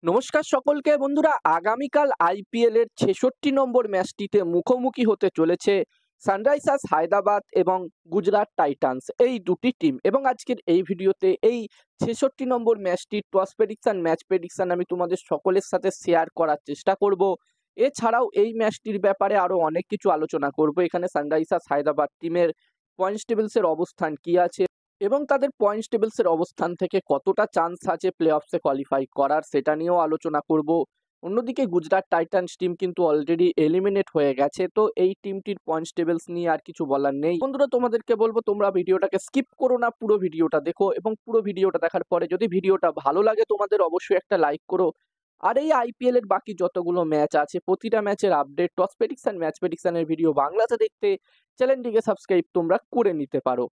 নমস্কার সকলকে বন্ধুরা, আগামীকাল আইপিএল এর ৬৬ নম্বর ম্যাচটিতে মুখোমুখি হতে চলেছে সানরাইজার্স হায়দ্রাবাদ এবং গুজরাট টাইটান্স, এই দুটি টিম। এবং আজকের এই ভিডিওতে এই ৬৬ নম্বর ম্যাচটির টস প্রেডিকশন, ম্যাচ প্রেডিকশন আমি তোমাদের সকলের সাথে শেয়ার করার চেষ্টা করব। এছাড়াও এই ম্যাচটির ব্যাপারে আরো অনেক কিছু আলোচনা করব। এখানে সানরাইজার্স হায়দ্রাবাদ টিমের পয়েন্টস টেবিলসের অবস্থান কি আছে এবং তাদের পয়েন্টস টেবিলসের অবস্থান থেকে কতটা চান্স আছে প্লে অফসে কোয়ালিফাই করার, সেটা নিয়েও আলোচনা করব। অন্যদিকে গুজরাট টাইটান্স টিম কিন্তু অলরেডি এলিমিনেট হয়ে গেছে, তো এই টিমটির পয়েন্টস টেবিলস নিয়ে আর কিছু বলার নেই। বন্ধুরা, তোমাদেরকে বলবো তোমরা ভিডিওটাকে স্কিপ করো না, পুরো ভিডিওটা দেখো এবং পুরো ভিডিওটা দেখার পরে যদি ভিডিওটা ভালো লাগে তোমাদের অবশ্যই একটা লাইক করো। আর এই আইপিএল এর বাকি যতগুলো ম্যাচ আছে প্রতিটা ম্যাচের আপডেট, টস প্রেডিকশন, ম্যাচ প্রেডিকশনের ভিডিও বাংলাতে দেখতে চ্যানেলটিকে সাবস্ক্রাইব তোমরা করে নিতে পারো।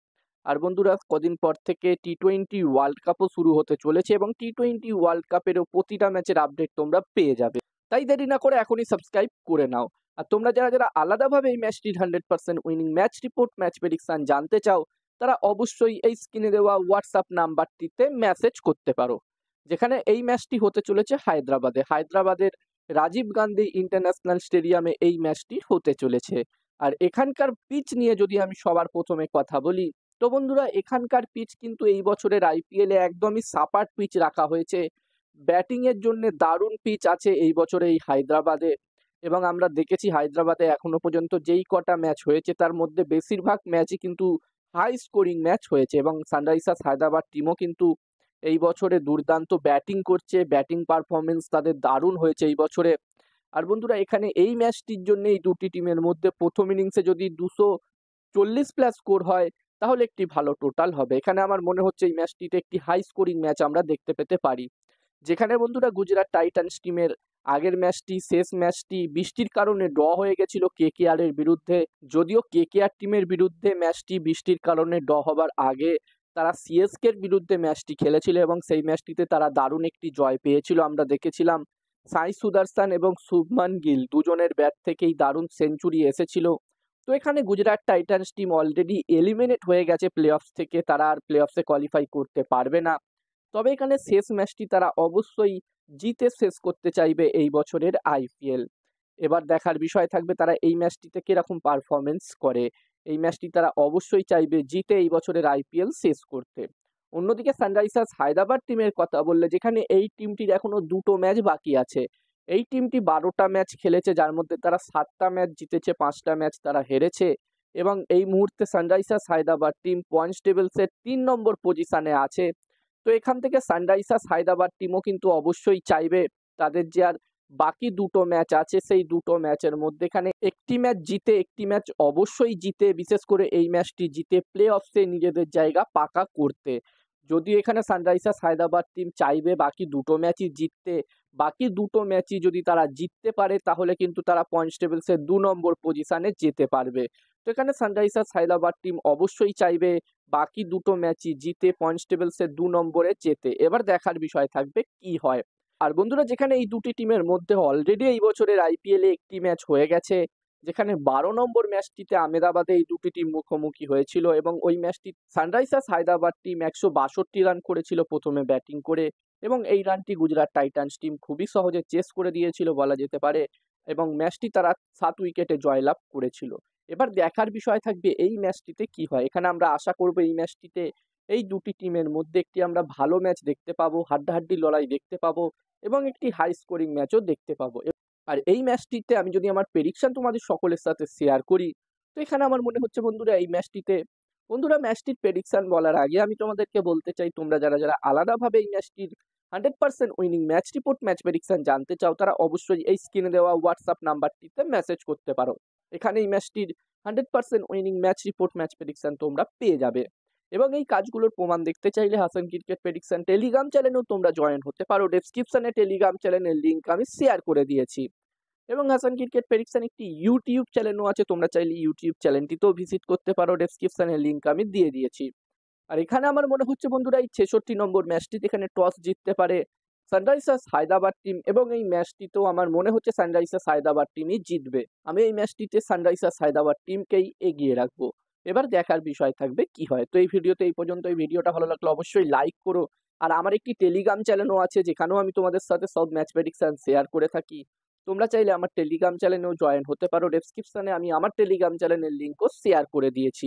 আর বন্ধুরা, কদিন পর থেকে টি-20 ওয়ার্ল্ড কাপও শুরু হতে চলেছে এবং টি-20 ওয়ার্ল্ড কাপেরও প্রতিটা ম্যাচের আপডেট তোমরা পেয়ে যাবে। তাই দেরি না করে এখনই সাবস্ক্রাইব করে নাও। আর তোমরা যারা যারা আলাদাভাবে এই ম্যাচটির 100% winning match report, match prediction জানতে চাও, তারা অবশ্যই এই স্ক্রিনে দেওয়া হোয়াটসঅ্যাপ নাম্বারটিতে মেসেজ করতে পারো। যেখানে এই ম্যাচটি হতে চলেছে হায়দ্রাবাদের রাজীব গান্ধী ইন্টারন্যাশনাল স্টেডিয়ামে এই ম্যাচটি হতে চলেছে। আর এখানকার পিচ নিয়ে যদি আমি সবার প্রথমে কথা বলি, তো বন্ধুরা এখানকার পিচ কিন্তু এই বছরের আইপিএলে একদমই সাপাট পিচ রাখা হয়েছে। ব্যাটিং এর জন্য দারুণ পিচ আছে এই বছরে এই হায়দ্রাবাদে। এবং আমরা দেখেছি হায়দ্রাবাদে এখনো পর্যন্ত যেই কটা ম্যাচ হয়েছে তার মধ্যে বেশিরভাগ ম্যাচই কিন্তু হাই স্কোরিং ম্যাচ হয়েছে এবং সানরাইজার্স হায়দ্রাবাদ টিমও কিন্তু এই বছরে দুর্দান্ত ব্যাটিং করছে। ব্যাটিং পারফরমেন্স তাদের দারুণ হয়েছে এই বছরে। আর বন্ধুরা, এখানে এই ম্যাচটির জন্য এই দুটি টিমের মধ্যে প্রথম ইনিংসে যদি 240+ স্কোর হয় তাহলে একটি ভালো টোটাল হবে। এখানে আমার মনে হচ্ছে এই ম্যাচটিতে একটি হাই স্কোরিং ম্যাচ আমরা দেখতে পেতে পারি। যেখানে বন্ধুরা গুজরাট টাইটান্স টিমের আগের ম্যাচটি, শেষ ম্যাচটি বৃষ্টির কারণে ড্র হয়ে গেছিল কেকেআর এর বিরুদ্ধে। যদিও কেকেআর টিমের বিরুদ্ধে ম্যাচটি বৃষ্টির কারণে ড্র হবার আগে তারা সিএসকে এর বিরুদ্ধে ম্যাচটি খেলেছিল এবং সেই ম্যাচটিতে তারা দারুণ একটি জয় পেয়েছিল। আমরা দেখেছিলাম সাই সুদর্শন এবং শুভমান গিল দুজনের ব্যাট থেকেই দারুণ সেঞ্চুরি এসেছিল। তো এখানে Gujarat Titans team already eliminate হয়ে গেছে প্লে অফস থেকে, তারা আর প্লে অফসে কোয়ালিফাই করতে পারবে না। তবে এখানে শেষ ম্যাচটি তারা অবশ্যই জিতে শেষ করতে চাইবে এই বছরের আইপিএল। এবার দেখার বিষয় থাকবে তারা এই ম্যাচটিতে কিরকম পারফরমেন্স করে। এই ম্যাচটি তারা অবশ্যই চাইবে জিতে এই বছরের আইপিএল শেষ করতে। অন্যদিকে সানরাইজার্স হায়দ্রাবাদ টিমের কথা বললে, যেখানে এই টিমটির এখনো দুটো ম্যাচ বাকি আছে। এই টিমটি 12টা ম্যাচ খেলেছে, যার মধ্যে তারা 7টা ম্যাচ জিতেছে, 5টা ম্যাচ তারা হেরেছে। এবং এই মুহূর্তে সানরাইজার্স হায়দ্রাবাদ টিম পয়েন্টস টেবিলসের 3 নম্বর পজিশনে আছে। তো এখান থেকে সানরাইজার্স হায়দ্রাবাদ টিমও কিন্তু অবশ্যই চাইবে তাদের যে আর বাকি দুটো ম্যাচ আছে সেই দুটো ম্যাচের মধ্যেখানে একটি ম্যাচ জিতে, একটি ম্যাচ অবশ্যই জিতে, বিশেষ করে এই ম্যাচটি জিতে প্লে অফসে নিজেদের জায়গা পাকা করতে। যদিও এখানে সানরাইজার্স হায়দ্রাবাদ টিম চাইবে বাকি দুটো ম্যাচই জিততে। বাকি দুটো ম্যাচই যদি তারা জিততে পারে তাহলে কিন্তু তারা পয়েন্টস টেবিলসে 2 নম্বর পজিশনে যেতে পারবে। তো এখানে সানরাইজার্স হায়দ্রাবাদ টিম অবশ্যই চাইবে বাকি দুটো ম্যাচই জিতে পয়েন্টস টেবিলসে 2 নম্বরে যেতে। এবার দেখার বিষয় থাকবে কি হয়। আর বন্ধুরা, যেখানে এই দুটি টিমের মধ্যে অলরেডি এই বছরের আইপিএলে একটি ম্যাচ হয়ে গেছে, যেখানে 12 নম্বর ম্যাচটিতে আহমেদাবাদে এই দুটি টিম মুখোমুখি হয়েছিল এবং ওই ম্যাচটি সানরাইজার্স হায়দ্রাবাদ টিম 162 রান করেছিল প্রথমে ব্যাটিং করে এবং এই রানটি গুজরাট টাইটান্স টিম খুবই সহজে চেস করে দিয়েছিল বলা যেতে পারে এবং ম্যাচটি তারা 7 উইকেটে জয়লাভ করেছিল। এবার দেখার বিষয় থাকবে এই ম্যাচটিতে কি হয়। এখানে আমরা আশা করব এই ম্যাচটিতে এই দুটি টিমের মধ্যে একটি আমরা ভালো ম্যাচ দেখতে পাবো, হাড্ডাহাড্ডি লড়াই দেখতে পাবো এবং একটি হাই স্কোরিং ম্যাচও দেখতে পাবো। আর এই ম্যাচটিতে আমি যদি আমার প্রেডিকশন তোমাদের সকলের সাথে শেয়ার করি, তো এখানে আমার মনে হচ্ছে বন্ধুরা এই ম্যাচটিতে, বন্ধুরা ম্যাচটির প্রেডিকশন বলার আগে আমি তোমাদেরকে বলতে চাই তোমরা যারা যারা আলাদাভাবে এই ম্যাচটির 100% winning match report, match prediction জানতে চাও, তারা অবশ্যই এই স্ক্রিনে দেওয়া হোয়াটসঅ্যাপ নাম্বারটিতে মেসেজ করতে পারো। এখানে এই ম্যাচটির 100% winning match report, match prediction তোমরা পেয়ে যাবে। এবং এই কাজগুলোর প্রমাণ দেখতে চাইলে হাসান ক্রিকেট প্রেডিকশন টেলিগ্রাম চ্যানেলেও তোমরা জয়েন হতে পারো। ডেসক্রিপশনে টেলিগ্রাম চ্যানেলের লিঙ্ক আমি শেয়ার করে দিয়েছি। এবং হাসান ক্রিকেট প্রেডিকশন একটি ইউটিউব চ্যানেলও আছে, তোমরা চাইলে ইউটিউব চ্যানেলটিতেও ভিজিট করতে পারো, ডেসক্রিপশনের লিঙ্ক আমি দিয়ে দিয়েছি। আর এখানে আমার মনে হচ্ছে বন্ধুরা এই 66 নম্বর ম্যাচটিতে এখানে টস জিততে পারে সানরাইজার্স হায়দ্রাবাদ টিম এবং এই ম্যাচটিতেও আমার মনে হচ্ছে সানরাইজার্স হায়দ্রাবাদ টিমই জিতবে। আমি এই ম্যাচটিতে সানরাইজার্স হায়দ্রাবাদ টিমকেই এগিয়ে রাখবো। এবার দেখার বিষয় থাকবে কি হয়। তো এই ভিডিওতে এই পর্যন্ত। এই ভিডিওটা ভালো লাগলে অবশ্যই লাইক করো। আর আমার একটি টেলিগ্রাম চ্যানেলও আছে যেখানেও আমি তোমাদের সাথে সব ম্যাচ প্রেডিকশন শেয়ার করে থাকি। তোমরা চাইলে আমার টেলিগ্রাম চ্যানেলেও জয়েন হতে পারো। ডেসক্রিপশনে আমি আমার টেলিগ্রাম চ্যানেলের লিংকও শেয়ার করে দিয়েছি।